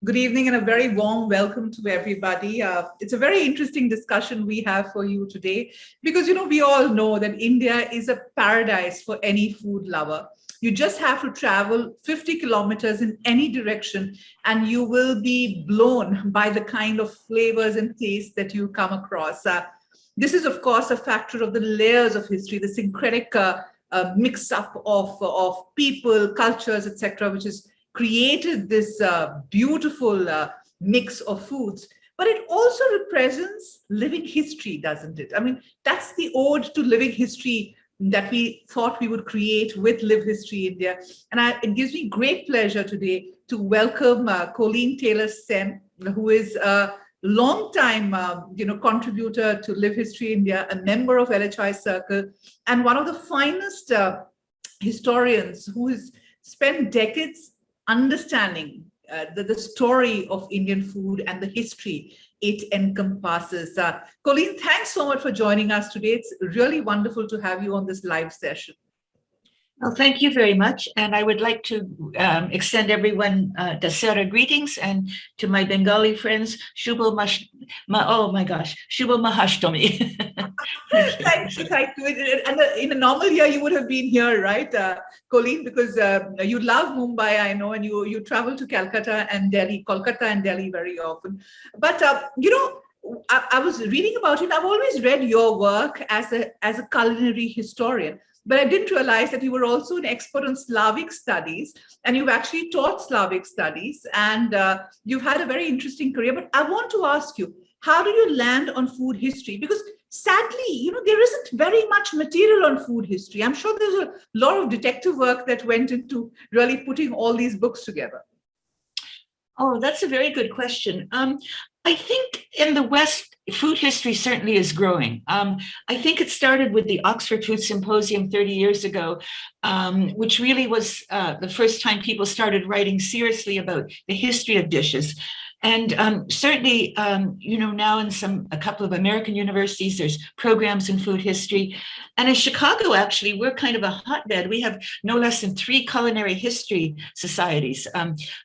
Good evening and a very warm welcome to everybody. It's a very interesting discussion we have for you today because, we all know that India is a paradise for any food lover. You just have to travel 50 kilometers in any direction and you will be blown by the kind of flavors and tastes that you come across. This is, of course, a factor of the layers of history, the syncretic mix up of people, cultures, etc., which is created this beautiful mix of foods, but it also represents living history, doesn't it? I mean, that's the ode to living history that we thought we would create with Live History India. And it gives me great pleasure today to welcome Colleen Taylor Sen, who is a long-time contributor to Live History India, a member of LHI Circle, and one of the finest historians who has spent decades understanding the story of Indian food and the history it encompasses. Colleen, thanks so much for joining us today. It's really wonderful to have you on this live session. Well, thank you very much. And I would like to extend everyone Dasera greetings, and to my Bengali friends, Shubho Mahashtami. Thank you. And in a normal year, you would have been here, right, Colleen, because you love Mumbai, I know, and you travel to Kolkata and Delhi very often. But, I was reading about it. I've always read your work as a culinary historian. But I didn't realize that you were also an expert on Slavic studies, and you've actually taught Slavic studies, and you've had a very interesting career. But I want to ask you, how did you land on food history? Because sadly, there isn't very much material on food history. I'm sure there's a lot of detective work that went into really putting all these books together. Oh, that's a very good question. I think in the West, food history certainly is growing. I think it started with the Oxford Food Symposium 30 years ago, which really was the first time people started writing seriously about the history of dishes. And certainly, now in a couple of American universities, there's programs in food history. And in Chicago, actually, we're kind of a hotbed. We have no less than 3 culinary history societies,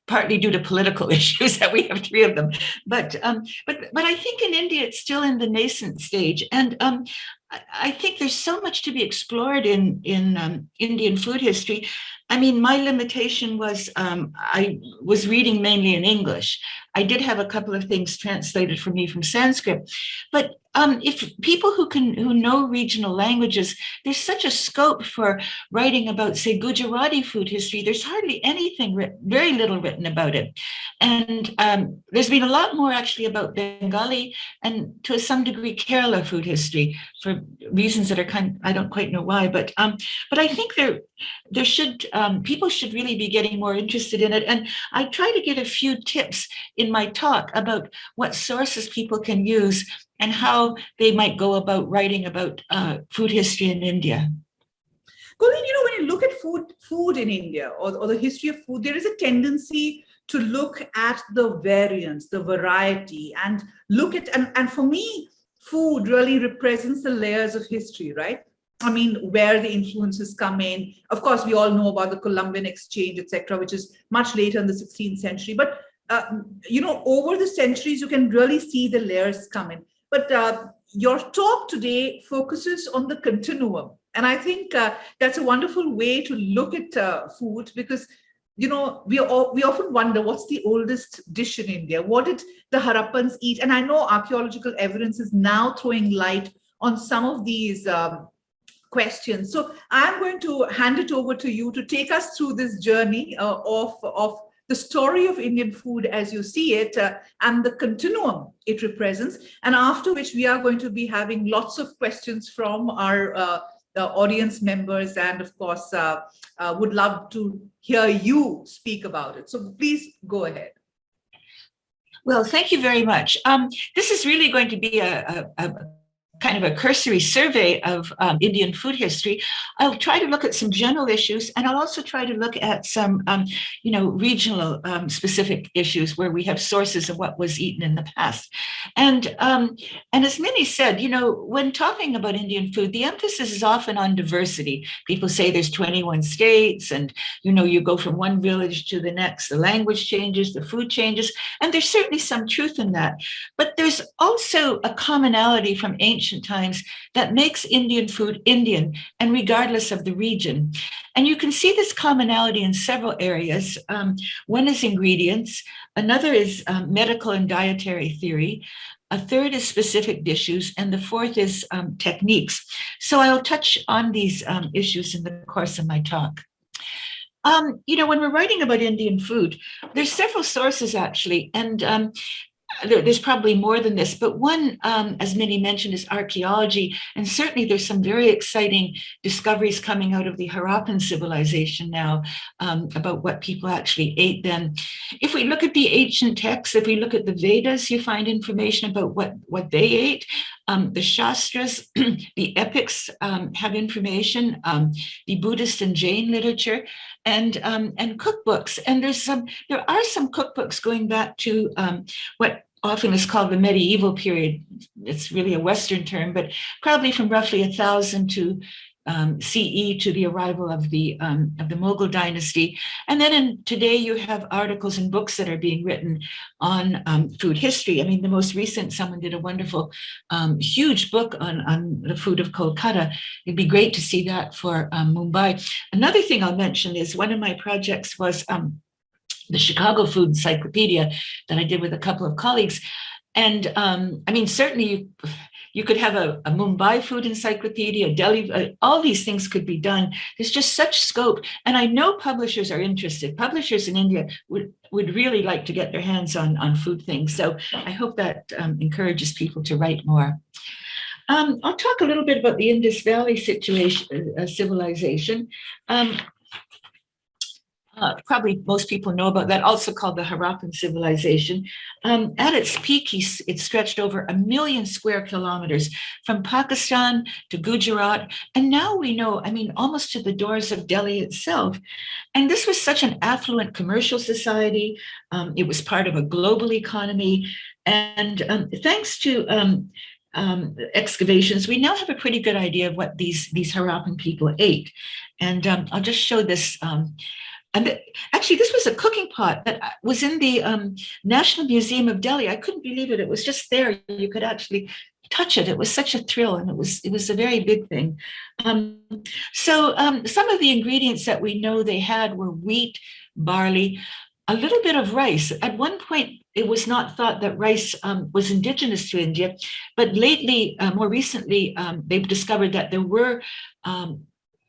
partly due to political issues that we have 3 of them. But I think in India, it's still in the nascent stage. And I think there's so much to be explored in Indian food history. I mean, my limitation was I was reading mainly in English. I did have a couple of things translated for me from Sanskrit, but if people who know regional languages, there's such a scope for writing about, say, Gujarati food history. There's hardly anything, very little written about it. And there's been a lot more actually about Bengali and to some degree Kerala food history for reasons that are I don't quite know why, but I think there should, people should really be getting more interested in it. And I try to give a few tips in my talk about what sources people can use and how they might go about writing about food history in India. Colleen, when you look at food in India or the history of food, there is a tendency to look at the variance, the variety, and look at, and for me, food really represents the layers of history, right? I mean, where the influences come in. Of course, we all know about the Columbian exchange, etc., which is much later in the 16th century. But, over the centuries, you can really see the layers come in. But your talk today focuses on the continuum. And I think that's a wonderful way to look at food because, we often wonder what's the oldest dish in India? What did the Harappans eat? And I know archaeological evidence is now throwing light on some of these questions. So I'm going to hand it over to you to take us through this journey of the story of Indian food as you see it and the continuum it represents. And after which we are going to be having lots of questions from our audience members, and of course would love to hear you speak about it. So please go ahead. Well, thank you very much. This is really going to be kind of a cursory survey of Indian food history, I'll try to look at some general issues, and I'll also try to look at some, regional specific issues where we have sources of what was eaten in the past. And as Minnie said, when talking about Indian food, the emphasis is often on diversity. People say there's 21 states, and you go from one village to the next, the language changes, the food changes, and there's certainly some truth in that. But there's also a commonality from ancient times that makes Indian food Indian, and regardless of the region. And you can see this commonality in several areas. One is ingredients, another is medical and dietary theory, a third is specific dishes, and the fourth is techniques. So I'll touch on these issues in the course of my talk. When we're writing about Indian food, there's several sources actually, and there's probably more than this, but one, as Minnie mentioned, is archaeology. And certainly there's some very exciting discoveries coming out of the Harappan civilization now about what people actually ate then. If we look at the ancient texts, if we look at the Vedas, you find information about what they ate. The Shastras, the epics have information, the Buddhist and Jain literature, and cookbooks. And there are some cookbooks going back to what often is called the medieval period. It's really a Western term, but probably from roughly 1000 to CE to the arrival of the Mughal dynasty. And then today you have articles and books that are being written on food history. I mean, the most recent, someone did a wonderful, huge book on the food of Kolkata. It'd be great to see that for Mumbai. Another thing I'll mention is one of my projects was the Chicago Food Encyclopedia that I did with a couple of colleagues. And certainly you could have a Mumbai food encyclopedia, Delhi, all these things could be done. There's just such scope. And I know publishers are interested. Publishers in India would really like to get their hands on food things. So I hope that encourages people to write more. I'll talk a little bit about the Indus Valley civilization. Probably most people know about that, also called the Harappan civilization. At its peak, it stretched over 1 million square kilometers from Pakistan to Gujarat. And now we know, almost to the doors of Delhi itself. And this was such an affluent commercial society. It was part of a global economy. And thanks to excavations, we now have a pretty good idea of what these Harappan people ate. And I'll just show this. Actually, this was a cooking pot that was in the National Museum of Delhi. I couldn't believe it. It was just there. You could actually touch it. It was such a thrill, and it was a very big thing. So some of the ingredients that we know they had were wheat, barley, a little bit of rice. At one point, it was not thought that rice was indigenous to India, but lately, more recently, they've discovered that there were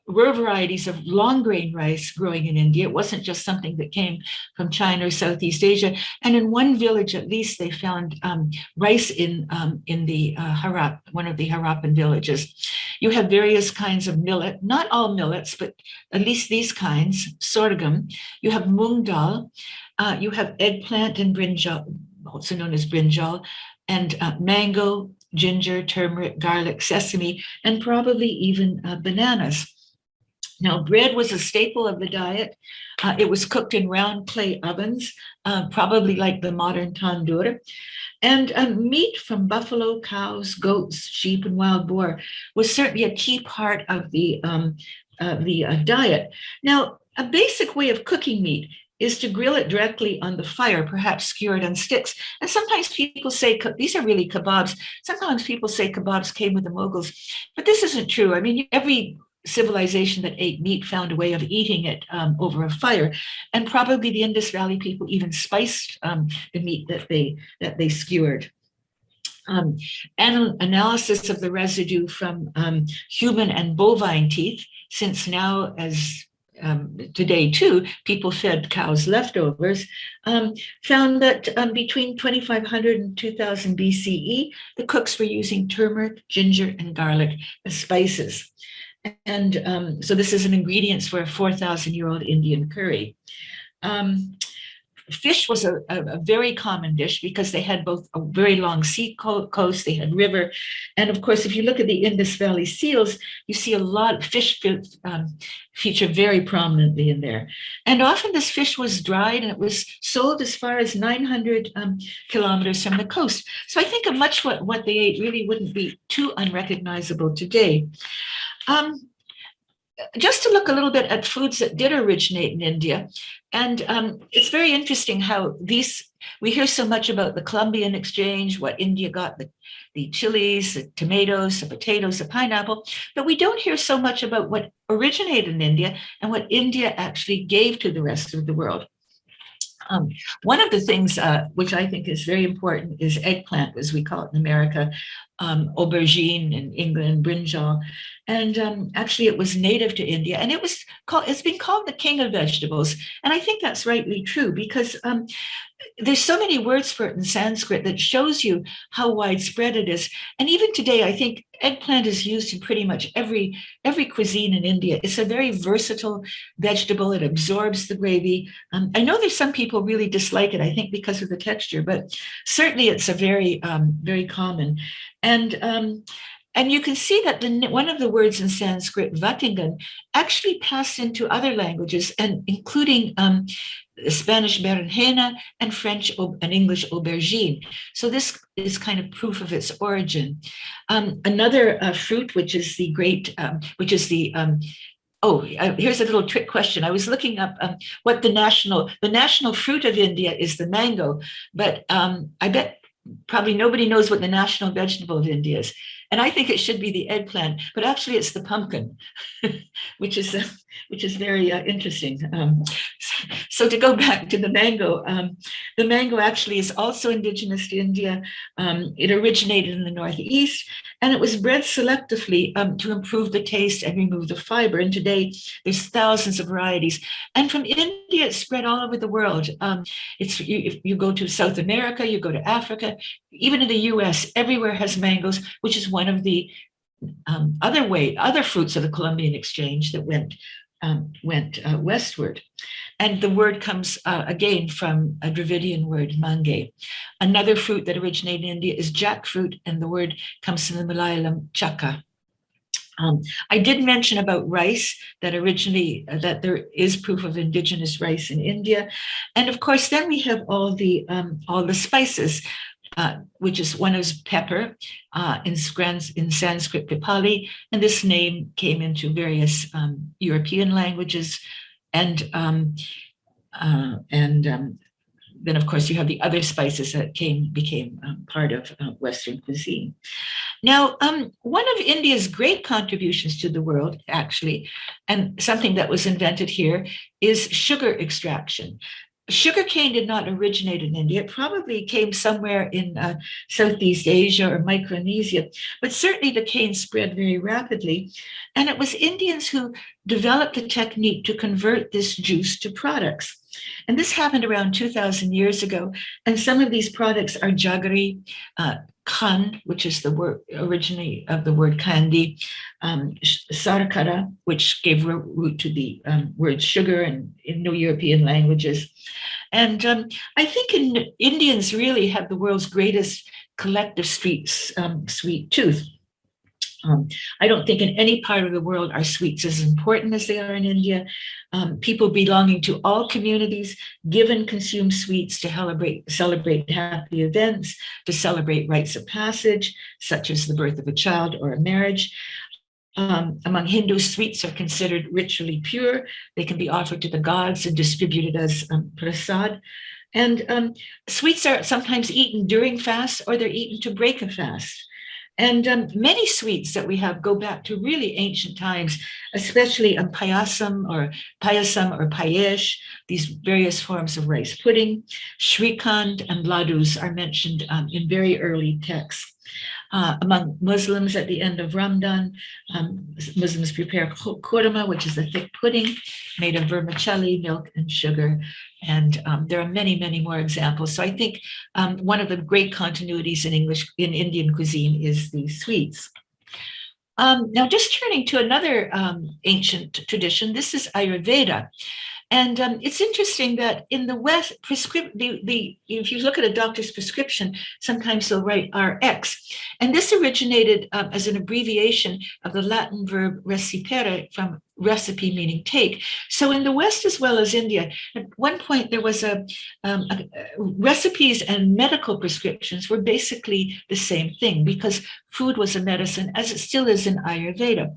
varieties of long grain rice growing in India. It wasn't just something that came from China or Southeast Asia. And in one village, at least, they found rice in the one of the Harappan villages. You have various kinds of millet, not all millets, but at least these kinds, sorghum. You have mung dal. You have eggplant and brinjal, also known as brinjal, and mango, ginger, turmeric, garlic, sesame, and probably even bananas. Now, bread was a staple of the diet. It was cooked in round clay ovens, probably like the modern tandoor. And meat from buffalo, cows, goats, sheep, and wild boar was certainly a key part of the diet. Now, a basic way of cooking meat is to grill it directly on the fire, perhaps skewered on sticks. And sometimes people say, these are really kebabs. Sometimes people say kebabs came with the Mughals, but this isn't true. Every civilization that ate meat found a way of eating it over a fire, and probably the Indus Valley people even spiced the meat that they skewered. Analysis of the residue from human and bovine teeth, since now, as today too, people fed cows leftovers, found that between 2500 and 2000 BCE, the cooks were using turmeric, ginger, and garlic as spices. And so this is an ingredients for a 4,000-year-old Indian curry. fish was a very common dish because they had both a very long sea coast, they had river. And of course, if you look at the Indus Valley seals, you see a lot of fish feature very prominently in there. And often this fish was dried and it was sold as far as 900 kilometers from the coast. So I think much what they ate really wouldn't be too unrecognizable today. Just to look a little bit at foods that did originate in India. And it's very interesting how we hear so much about the Columbian exchange, what India got, the chilies, the tomatoes, the potatoes, the pineapple, but we don't hear so much about what originated in India and what India actually gave to the rest of the world. One of the things which I think is very important is eggplant, as we call it in America, aubergine in England, brinjal. And actually it was native to India, and it's been called the king of vegetables. And I think that's rightly true because there's so many words for it in Sanskrit that shows you how widespread it is. And even today, I think eggplant is used in pretty much every cuisine in India. It's a very versatile vegetable. It absorbs the gravy. I know there's some people really dislike it, I think because of the texture, but certainly it's a very, very common. And you can see that one of the words in Sanskrit, Vatingan, actually passed into other languages, and including Spanish berenjena and French and English aubergine. So this is kind of proof of its origin. Another fruit, which is the here's a little trick question. I was looking up what the national fruit of India is the mango, but I bet probably nobody knows what the national vegetable of India is. And I think it should be the eggplant, but actually it's the pumpkin, which is very interesting. So to go back to the mango actually is also indigenous to India. It originated in the Northeast, and it was bred selectively to improve the taste and remove the fiber. And today there's thousands of varieties. And from India, it's spread all over the world. If you go to South America, you go to Africa, even in the US, everywhere has mangoes, which is one of the other fruits of the Columbian exchange that went westward. And the word comes again from a Dravidian word, mange. Another fruit that originated in India is jackfruit, and the word comes from the Malayalam chaka. I did mention about rice, that there is proof of indigenous rice in India. And of course, then we have all the spices, which is one is pepper, in Sanskrit pipali, and this name came into various European languages, and then of course you have the other spices that became part of Western cuisine. Now, one of India's great contributions to the world, actually, and something that was invented here, is sugar extraction. Sugarcane did not originate in India. It probably came somewhere in Southeast Asia or Micronesia, but certainly the cane spread very rapidly. And it was Indians who developed the technique to convert this juice to products. And this happened around 2,000 years ago. And some of these products are jaggery, khan, which is the word originally of the word candy, sarkara, which gave root to the word sugar in Indo-European languages. And I think Indians really have the world's greatest collective sweet tooth. I don't think in any part of the world are sweets as important as they are in India. People belonging to all communities give and consume sweets to celebrate happy events, to celebrate rites of passage, such as the birth of a child or a marriage. Among Hindus, sweets are considered ritually pure. They can be offered to the gods and distributed as prasad. And sweets are sometimes eaten during fasts, or they're eaten to break a fast. And many sweets that we have go back to really ancient times, especially payasam or payesh, these various forms of rice pudding. Shrikand and ladus are mentioned in very early texts. Among Muslims at the end of Ramadan, Muslims prepare kurma, which is a thick pudding made of vermicelli, milk, and sugar. And there are many, many more examples. So I think one of the great continuities in Indian cuisine is the sweets. Now, just turning to another ancient tradition, this is Ayurveda. And it's interesting that in the West, if you look at a doctor's prescription, sometimes they'll write RX. And this originated as an abbreviation of the Latin verb recipere, from recipe meaning take. So in the West as well as India, at one point there was recipes and medical prescriptions were basically the same thing, because food was a medicine, as it still is in Ayurveda.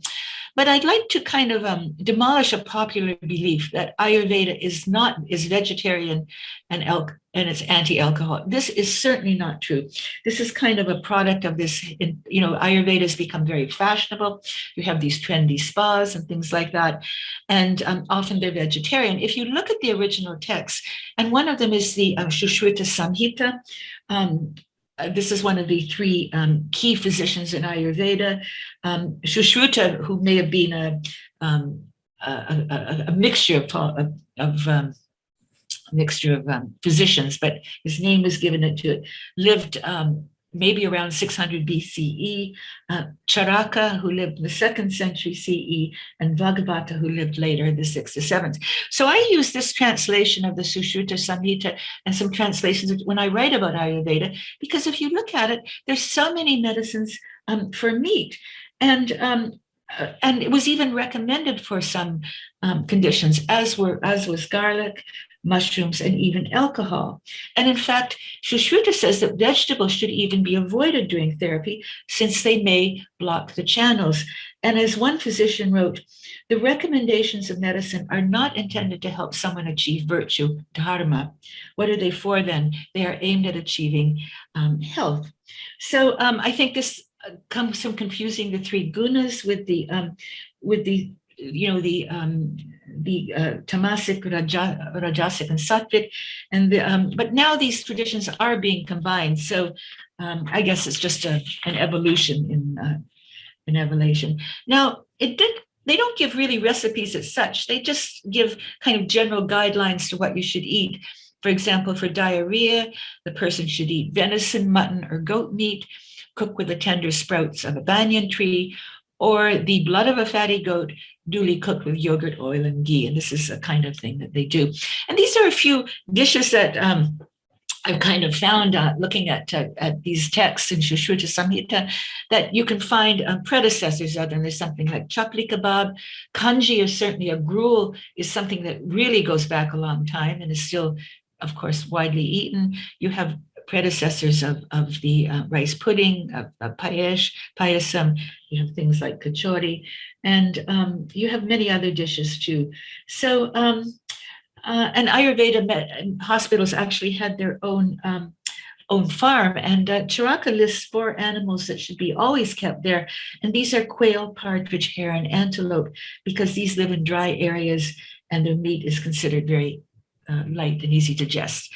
But I'd like to kind of demolish a popular belief that Ayurveda is vegetarian and it's anti-alcohol. This is certainly not true. This is kind of a product of this, Ayurveda has become very fashionable. You have these trendy spas and things like that. And often they're vegetarian. If you look at the original text, and one of them is the Sushruta Samhita, this is one of the three key physicians in Ayurveda. Sushruta, who may have been a mixture of physicians, but his name was given to it, lived maybe around 600 BCE, Charaka, who lived in the 2nd century CE, and Bhagavata, who lived later in the 6th or 7th. So I use this translation of the Sushruta Samhita and some translations when I write about Ayurveda, because if you look at it, there's so many medicines for meat. And it was even recommended for some conditions, as was garlic, mushrooms, and even alcohol. And in fact, Sushruta says that vegetables should even be avoided during therapy, since they may block the channels. And as one physician wrote, the recommendations of medicine are not intended to help someone achieve virtue, dharma. What are they for then? They are aimed at achieving health. So I think this comes from confusing the three gunas with the tamasic, rajasic, and sattvic, and but now these traditions are being combined. So I guess it's just an evolution in evolution. Now they don't give really recipes as such. They just give kind of general guidelines to what you should eat. For example, for diarrhea, the person should eat venison, mutton, or goat meat, cooked with the tender sprouts of a banyan tree, or the blood of a fatty goat, duly cooked with yogurt, oil, and ghee. And this is a kind of thing that they do. And these are a few dishes that I've kind of found looking at these texts in Sushruta Samhita, that you can find predecessors of them. There's something like chapli kebab. Kanji is certainly a gruel, is something that really goes back a long time and is still, of course, widely eaten. You have predecessors of the rice pudding, of payasam, you have things like kachori, and you have many other dishes too. So, and Ayurveda hospitals actually had their own farm, and Charaka lists 4 animals that should be always kept there, and these are quail, partridge, hare, and antelope, because these live in dry areas and their meat is considered very light and easy to digest.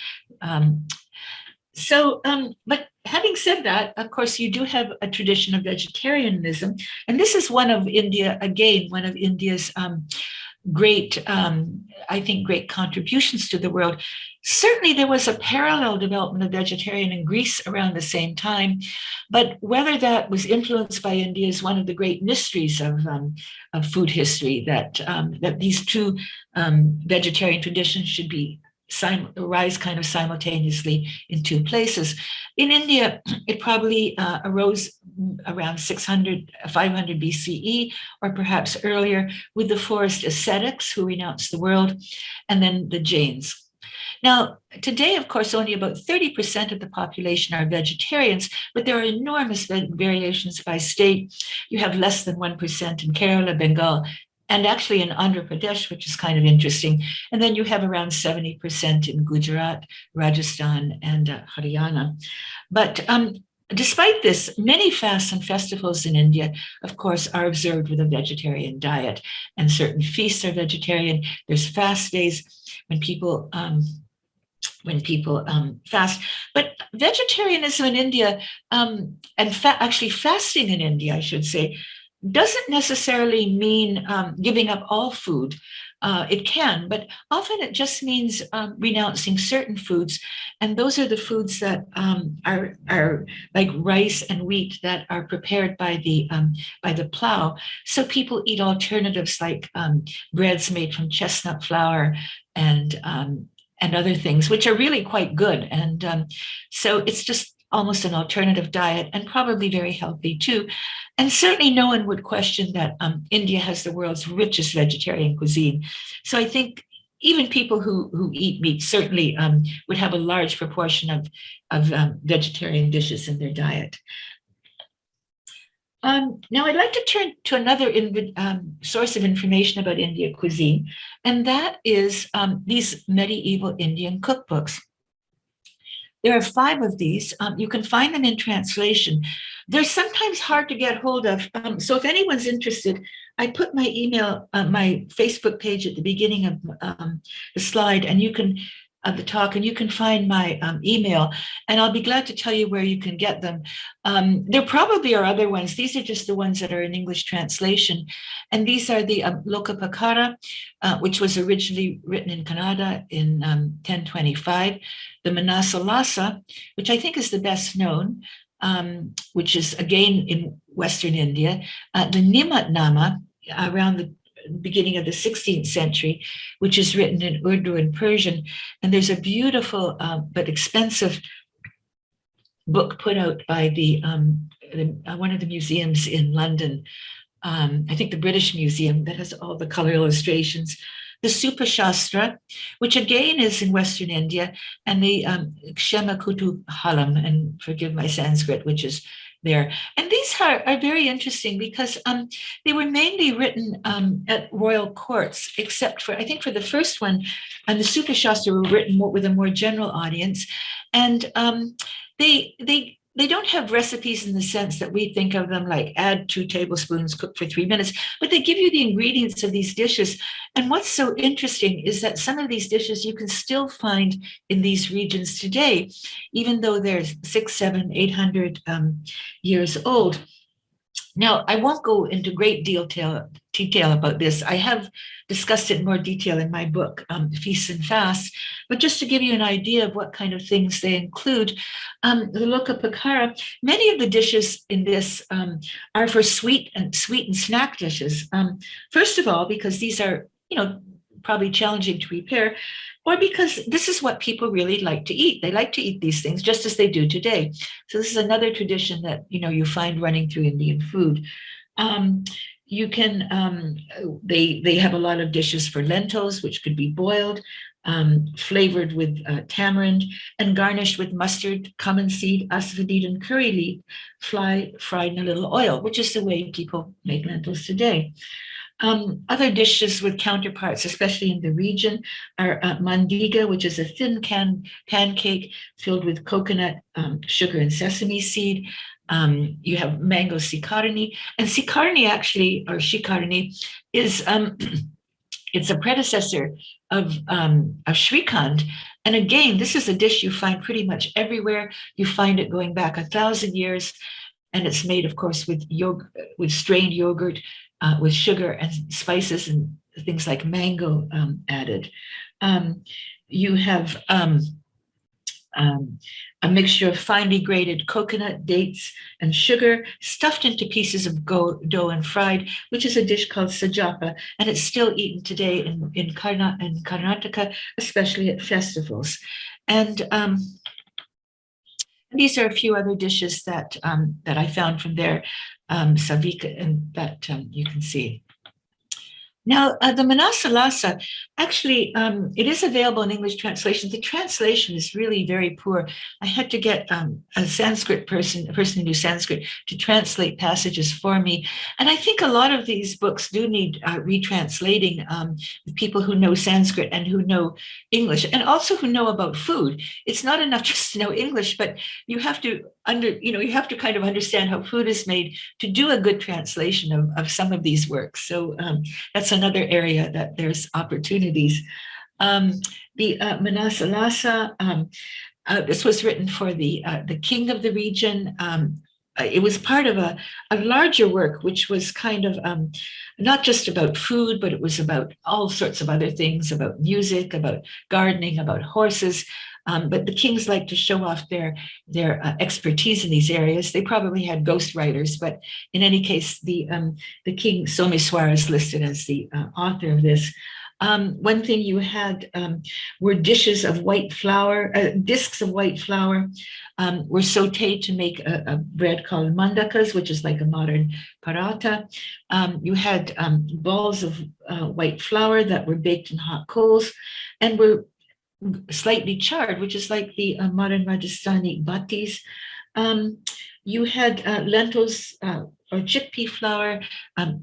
But having said that, of course, you do have a tradition of vegetarianism. And this is one of India's great contributions to the world. Certainly, there was a parallel development of vegetarian in Greece around the same time, but whether that was influenced by India is one of the great mysteries of food history, that these two vegetarian traditions should arise kind of simultaneously in 2 places. In India, it probably arose around 500 BCE, or perhaps earlier, with the forest ascetics who renounced the world, and then the Jains. Now, today, of course, only about 30% of the population are vegetarians, but there are enormous variations by state. You have less than 1% in Kerala, Bengal, and actually in Andhra Pradesh, which is kind of interesting. And then you have around 70% in Gujarat, Rajasthan, and Haryana. But despite this, many fasts and festivals in India, of course, are observed with a vegetarian diet, and certain feasts are vegetarian. There's fast days when people fast. But vegetarianism in India, actually fasting in India, I should say, doesn't necessarily mean giving up all food. It can, but often it just means renouncing certain foods. And those are the foods that are like rice and wheat that are prepared by the plow. So people eat alternatives like breads made from chestnut flour and other things, which are really quite good. And so it's just almost an alternative diet and probably very healthy too. And certainly no one would question that India has the world's richest vegetarian cuisine. So I think even people who eat meat certainly would have a large proportion of vegetarian dishes in their diet. Now, I'd like to turn to another source of information about Indian cuisine, and that is these medieval Indian cookbooks. There are 5 of these. You can find them in translation. They're sometimes hard to get hold of. So if anyone's interested, I put my email, my Facebook page at the beginning of the slide, and you can of the talk, and you can find my email, and I'll be glad to tell you where you can get them. There probably are other ones. These are just the ones that are in English translation. And these are the Lokapakara, which was originally written in Kannada in 1025, the Manasollasa, which I think is the best known, which is again in Western India, the Nimatnama around the beginning of the 16th century, which is written in Urdu and Persian. And there's a beautiful but expensive book put out by one of the museums in London, I think the British Museum, that has all the color illustrations. The Supashastra, which again is in Western India, and the Kshema Kutuhalam, and forgive my Sanskrit, which is there. And these are very interesting because they were mainly written at royal courts, except for, I think for the first one, and the Supashastra were written with a more general audience. And they don't have recipes in the sense that we think of them, like add 2 tablespoons, cook for 3 minutes, but they give you the ingredients of these dishes. And what's so interesting is that some of these dishes you can still find in these regions today, even though they're 600, 700, 800 years old. Now, I won't go into great detail about this. I have discussed it in more detail in my book, Feasts and Fasts, but just to give you an idea of what kind of things they include, the Lokapakara, many of the dishes in this are for sweet and snack dishes. First of all, because these are, probably challenging to prepare, or because this is what people really like to eat. They like to eat these things just as they do today. So this is another tradition that, you find running through Indian food. You can, they have a lot of dishes for lentils, which could be boiled, flavored with tamarind, and garnished with mustard, cumin seed, asafoetida, and curry leaf, fried in a little oil, which is the way people make lentils today. Other dishes with counterparts, especially in the region, are mandiga, which is a thin pancake filled with coconut, sugar, and sesame seed. You have mango sikarni, and sikarni actually, or shikarni, is it's a predecessor of Shrikand. And again, this is a dish you find pretty much everywhere. You find it going back 1,000 years, and it's made, of course, with yogurt, with strained yogurt, with sugar and spices and things like mango added. You have a mixture of finely grated coconut, dates, and sugar stuffed into pieces of dough and fried, which is a dish called sajapa, and it's still eaten today in Karnataka, especially at festivals. And these are a few other dishes that I found from there, Savika, and that you can see. Now, the Manasollasa, actually, it is available in English translation. The translation is really very poor. I had to get a Sanskrit person, a person who knew Sanskrit, to translate passages for me. And I think a lot of these books do need retranslating with people who know Sanskrit and who know English, and also who know about food. It's not enough just to know English, but you have to you have to kind of understand how food is made to do a good translation of some of these works. So that's another area that there's opportunities. The Manasollasa, this was written for the king of the region. It was part of a larger work, which was kind of not just about food, but it was about all sorts of other things, about music, about gardening, about horses. But the kings like to show off their expertise in these areas. They probably had ghostwriters, but in any case, the king Someswara is listed as the author of this. One thing you had were dishes of white flour, discs of white flour were sauteed to make a bread called mandakas, which is like a modern paratha. You had balls of white flour that were baked in hot coals and were slightly charred, which is like the modern Rajasthani batis. You had lentils or chickpea flour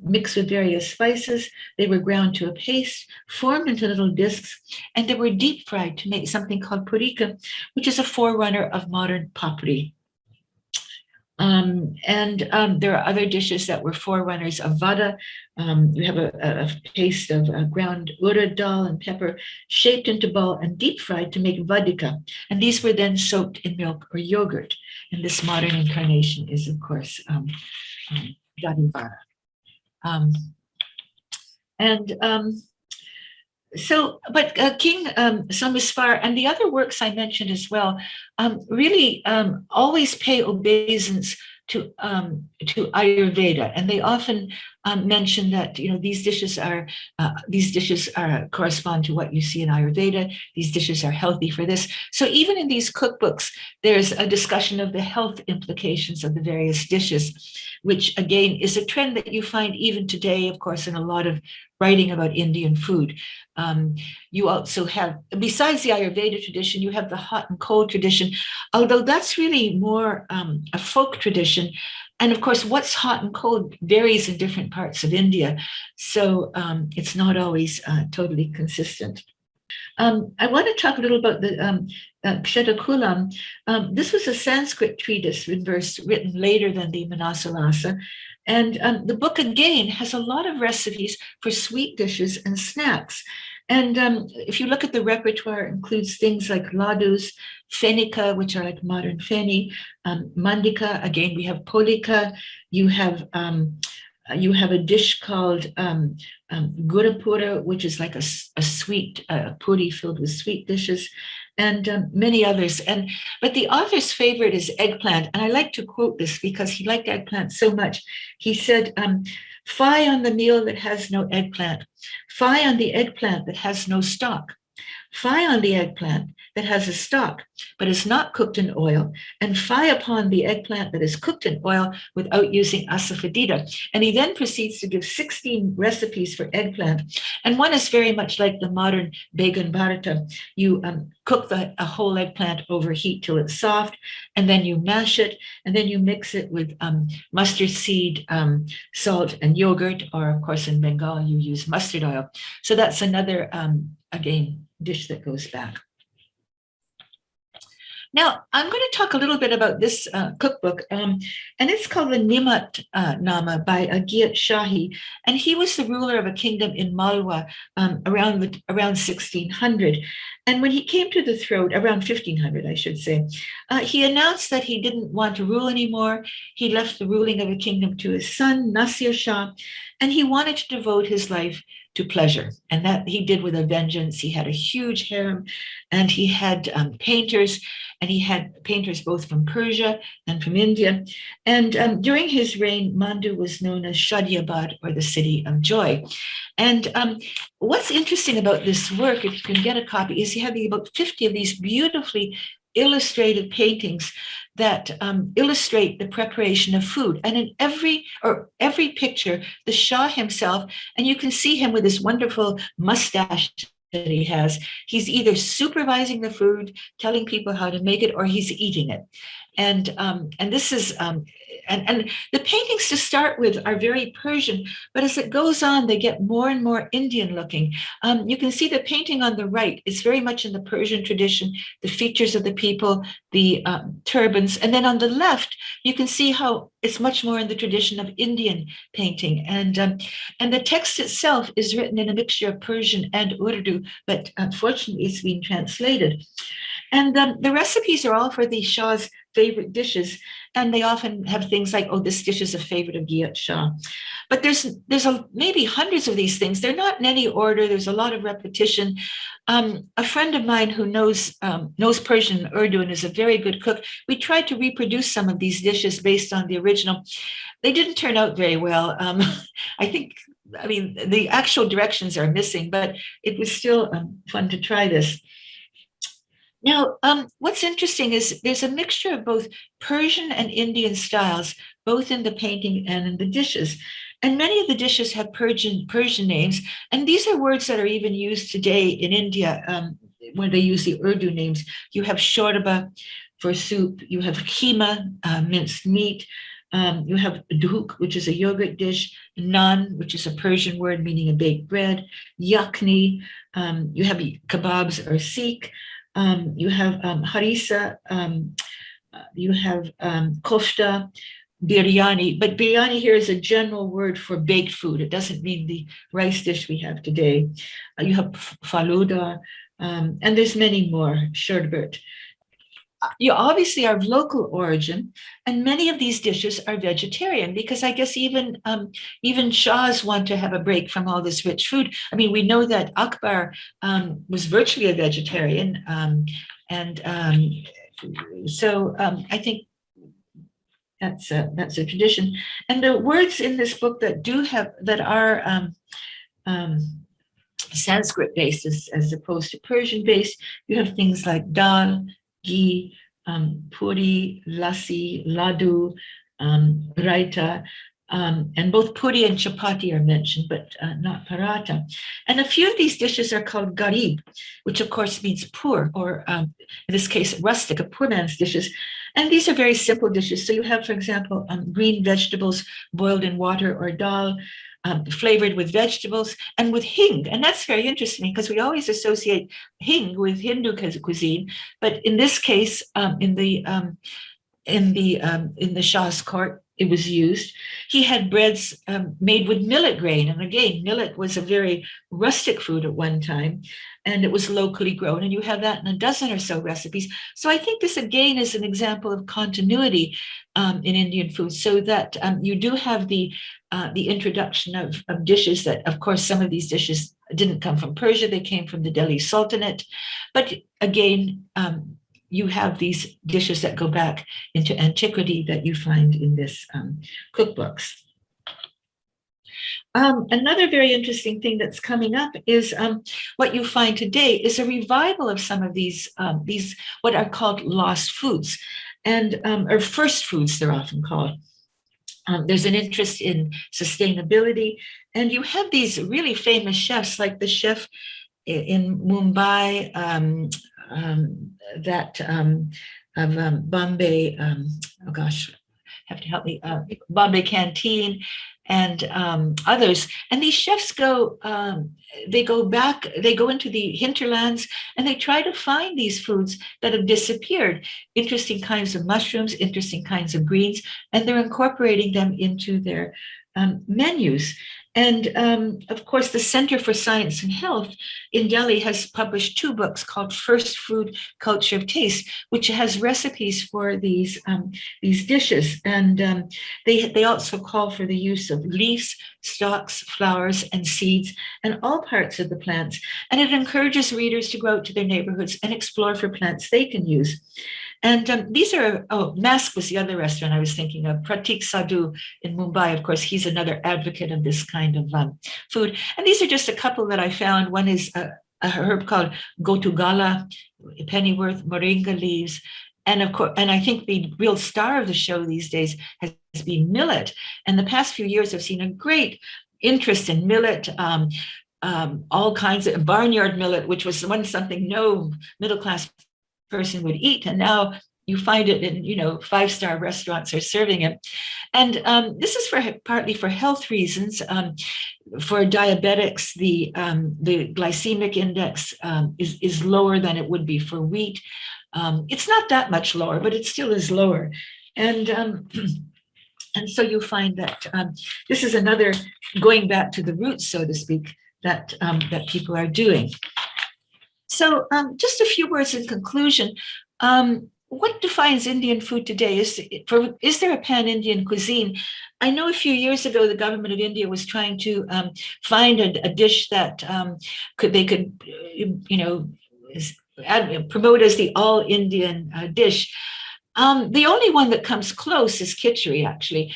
mixed with various spices. They were ground to a paste, formed into little discs, and they were deep fried to make something called purika, which is a forerunner of modern papri. There are other dishes that were forerunners of vada. You have a paste of ground urad dal and pepper shaped into ball and deep fried to make vadika. And these were then soaked in milk or yogurt. And this modern incarnation is, of course, dadi vada. King Somisvar and the other works I mentioned as well really always pay obeisance to Ayurveda, and they often mention that these dishes correspond to what you see in Ayurveda. These dishes are healthy for this. So even in these cookbooks, there's a discussion of the health implications of the various dishes, which again is a trend that you find even today, of course, in a lot of writing about Indian food. You also have, besides the Ayurveda tradition, you have the hot and cold tradition, although that's really more a folk tradition. And of course, what's hot and cold varies in different parts of India. So it's not always totally consistent. I want to talk a little about the Kshetrakulam. This was a Sanskrit treatise in verse written later than the Manasollasa. And the book again has a lot of recipes for sweet dishes and snacks. And if you look at the repertoire, it includes things like ladus, fenika, which are like modern feni, mandika. Again, we have polika. You have a dish called gurapura, which is like a sweet puri filled with sweet dishes, and many others. But the author's favorite is eggplant. And I like to quote this because he liked eggplant so much. He said, "Fie on the meal that has no eggplant. Fie on the eggplant that has no stalk. Fie on the eggplant that has a stalk, but is not cooked in oil, and fie upon the eggplant that is cooked in oil without using asafoetida." And he then proceeds to give 16 recipes for eggplant. And one is very much like the modern Baigan bharata. You cook a whole eggplant over heat till it's soft, and then you mash it, and then you mix it with mustard seed, salt, and yogurt, or of course in Bengal you use mustard oil. So that's another, again, dish that goes back. Now, I'm going to talk a little bit about this cookbook, and it's called the Nimat Nama by Giyat Shahi, and he was the ruler of a kingdom in Malwa around 1600. And when he came to the throne, around 1500, I should say, he announced that he didn't want to rule anymore. He left the ruling of a kingdom to his son, Nasir Shah, and he wanted to devote his life to pleasure. And that he did with a vengeance. He had a huge harem, and he had painters, and he had painters both from Persia and from India. And during his reign, Mandu was known as Shadiabad, or the city of joy. And what's interesting about this work, if you can get a copy, is he had about 50 of these beautifully illustrated paintings that illustrate the preparation of food. And in every picture, the Shah himself, and you can see him with this wonderful mustache that he has, he's either supervising the food, telling people how to make it, or he's eating it. And this is and the paintings to start with are very Persian, but as it goes on, they get more and more Indian looking. You can see the painting on the right is very much in the Persian tradition, the features of the people, the turbans, and then on the left, you can see how it's much more in the tradition of Indian painting. And the text itself is written in a mixture of Persian and Urdu, but unfortunately, it's been translated. And the recipes are all for the Shah's favorite dishes, and they often have things like, oh, this dish is a favorite of Giyat Shah. But there's maybe hundreds of these things. They're not in any order. There's a lot of repetition. A friend of mine who knows Persian and Urdu and is a very good cook, we tried to reproduce some of these dishes based on the original. They didn't turn out very well. I think I mean, the actual directions are missing, but it was still fun to try this. Now, what's interesting is there's a mixture of both Persian and Indian styles, both in the painting and in the dishes. And many of the dishes have Persian names, and these are words that are even used today in India when they use the Urdu names. You have shorba for soup, you have keema, minced meat, you have dhuk, which is a yogurt dish, naan, which is a Persian word meaning a baked bread, yakhni, you have kebabs or seek, you have harissa, you have kofta, biryani, but biryani here is a general word for baked food. It doesn't mean the rice dish we have today. You have faluda, and there's many more, sherbet. You obviously are of local origin, and many of these dishes are vegetarian because I guess even Shahs want to have a break from all this rich food. I mean, we know that Akbar was virtually a vegetarian, so I think that's a tradition. And the words in this book that are Sanskrit based as opposed to Persian based, you have things like dal, ghee, puri, lassi, ladu, raita, and both puri and chapati are mentioned, but not paratha. And a few of these dishes are called garib, which of course means poor, or in this case, rustic, a poor man's dishes. And these are very simple dishes. So you have, for example, green vegetables boiled in water or dal, flavored with vegetables and with hing. And that's very interesting because we always associate hing with Hindu cuisine. But in this case, in the Shah's court, it was used. He had breads made with millet grain. And again, millet was a very rustic food at one time, and it was locally grown. And you have that in a dozen or so recipes. So I think this again is an example of continuity in Indian food, so that you do have the introduction of dishes that, of course, some of these dishes didn't come from Persia, they came from the Delhi Sultanate. But again, you have these dishes that go back into antiquity that you find in this cookbooks. Another very interesting thing that's coming up is what you find today is a revival of some of these what are called lost foods, and or first foods they're often called. There's an interest in sustainability, and you have these really famous chefs like the chef in Mumbai, of Bombay, oh gosh, have to help me, Bombay Canteen, and others. And these chefs they go into the hinterlands and they try to find these foods that have disappeared, interesting kinds of mushrooms, interesting kinds of greens, and they're incorporating them into their menus. And of course, the Center for Science and Health in Delhi has published 2 books called First Food, Culture of Taste, which has recipes for these dishes. And they also call for the use of leaves, stalks, flowers, and seeds, and all parts of the plants. And it encourages readers to go out to their neighborhoods and explore for plants they can use. And these are, Mask was the other restaurant I was thinking of, Pratik Sadhu in Mumbai. Of course, he's another advocate of this kind of food. And these are just a couple that I found. One is a herb called Gotugala, pennyworth, moringa leaves. And of course, and I think the real star of the show these days has been millet. And the past few years, I've seen a great interest in millet, all kinds of barnyard millet, which was once something no middle-class person would eat, and now you find it in 5-star restaurants are serving it. And this is partly for health reasons. For diabetics, the glycemic index is lower than it would be for wheat. It's not that much lower, but it still is lower. And so you find that this is another going back to the roots, so to speak, that people are doing. So just a few words in conclusion. What defines Indian food today? Is there a pan-Indian cuisine? I know a few years ago, the government of India was trying to find a dish that they could promote as the all-Indian dish. The only one that comes close is khichdi, actually.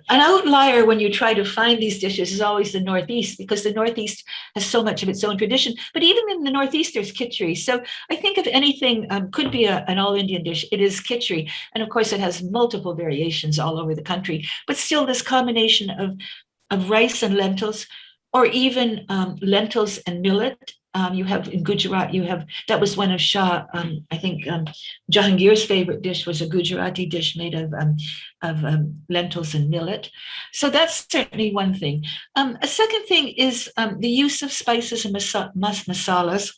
an outlier when you try to find these dishes is always the Northeast, because the Northeast has so much of its own tradition. But even in the Northeast, there's khichdi. So I think if anything could be an all Indian dish, it is khichdi. And of course, it has multiple variations all over the country. But still, this combination of rice and lentils, or even lentils and millet. You have in Gujarat, that was one of Shah, I think Jahangir's favorite dish was a Gujarati dish made of lentils and millet. So that's certainly one thing. A second thing is the use of spices and masalas,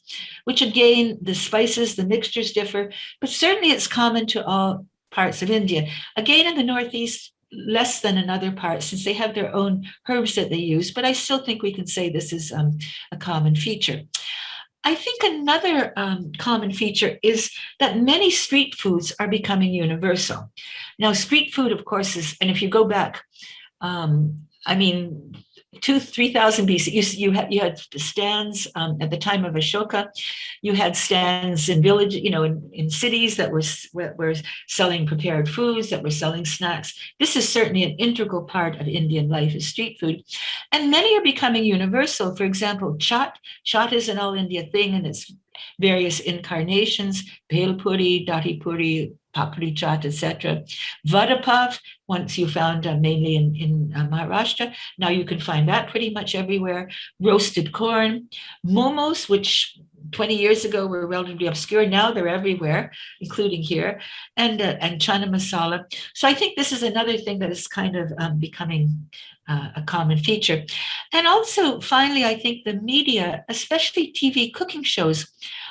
which again, the spices, the mixtures differ, but certainly it's common to all parts of India. Again, in the Northeast, less than in other parts, since they have their own herbs that they use, but I still think we can say this is a common feature. I think another common feature is that many street foods are becoming universal. Now, street food, of course, is, and if you go back, 3,000 BC, you had stands at the time of Ashoka. You had stands in village, in cities that were selling prepared foods, that were selling snacks. This is certainly an integral part of Indian life, is street food. And many are becoming universal. For example, chaat. Chaat is an all India thing in its various incarnations, bhel puri, dati puri, papri chaat, etc. Vada pav, once you found mainly in Maharashtra. Now you can find that pretty much everywhere. Roasted corn, momos, which 20 years ago were relatively obscure. Now they're everywhere, including here, and chana masala. So I think this is another thing that is kind of becoming a common feature. And also, finally, I think the media, especially TV cooking shows,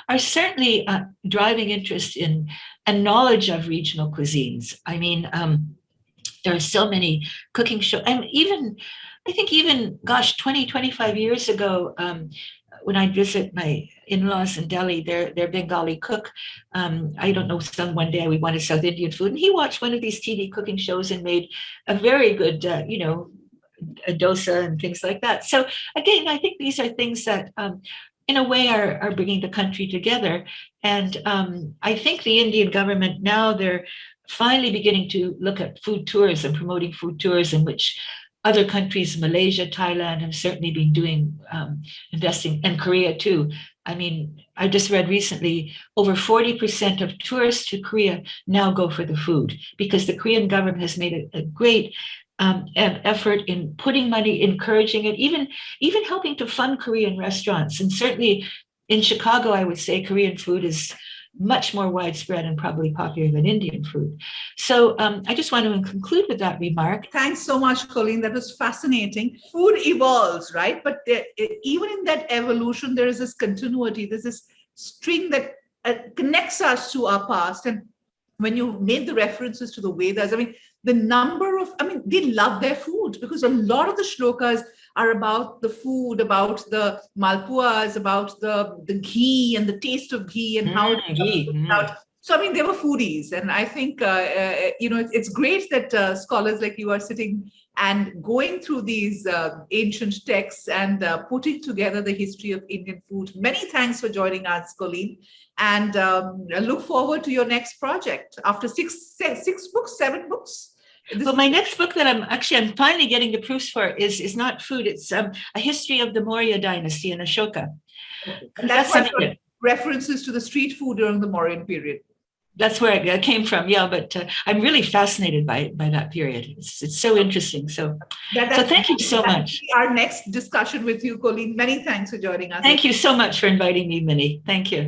are certainly driving interest in and knowledge of regional cuisines. I mean, there are so many cooking shows, and I think even 20, 25 years ago, when I visit my in-laws in Delhi, their Bengali cook, I don't know, one day we wanted South Indian food, and he watched one of these TV cooking shows and made a very good, a dosa and things like that. So again, I think these are things that in a way are bringing the country together. And I think the Indian government now, they're finally beginning to look at food tours and promoting food tours, in which other countries, Malaysia, Thailand, have certainly been doing, investing, and Korea too. I mean, I just read recently over 40% of tourists to Korea now go for the food, because the Korean government has made a great effort in putting money, encouraging it, even helping to fund Korean restaurants. And certainly in Chicago, I would say Korean food is much more widespread and probably popular than Indian food. So I just want to conclude with that remark. Thanks so much, Colleen. That was fascinating. Food evolves, right? But even in that evolution, there is this continuity. There's this string that connects us to our past. And when you made the references to the Vedas, they love their food, because a lot of the shlokas are about the food, about the malpuas, about the ghee and the taste of ghee and how it out. So, they were foodies. And I think, it's great that scholars like you are sitting and going through these ancient texts and putting together the history of Indian food. Many thanks for joining us, Colleen. And I look forward to your next project after 7 books. Well, my next book that I'm finally getting the proofs for is not food. It's a history of the Maurya dynasty in Ashoka. And that's what references to the street food during the Mauryan period. That's where it came from, yeah. But I'm really fascinated by that period. It's so interesting. So thank you so much. Our next discussion with you, Colleen. Many thanks for joining us. Thank you so much for inviting me, Minnie. Thank you.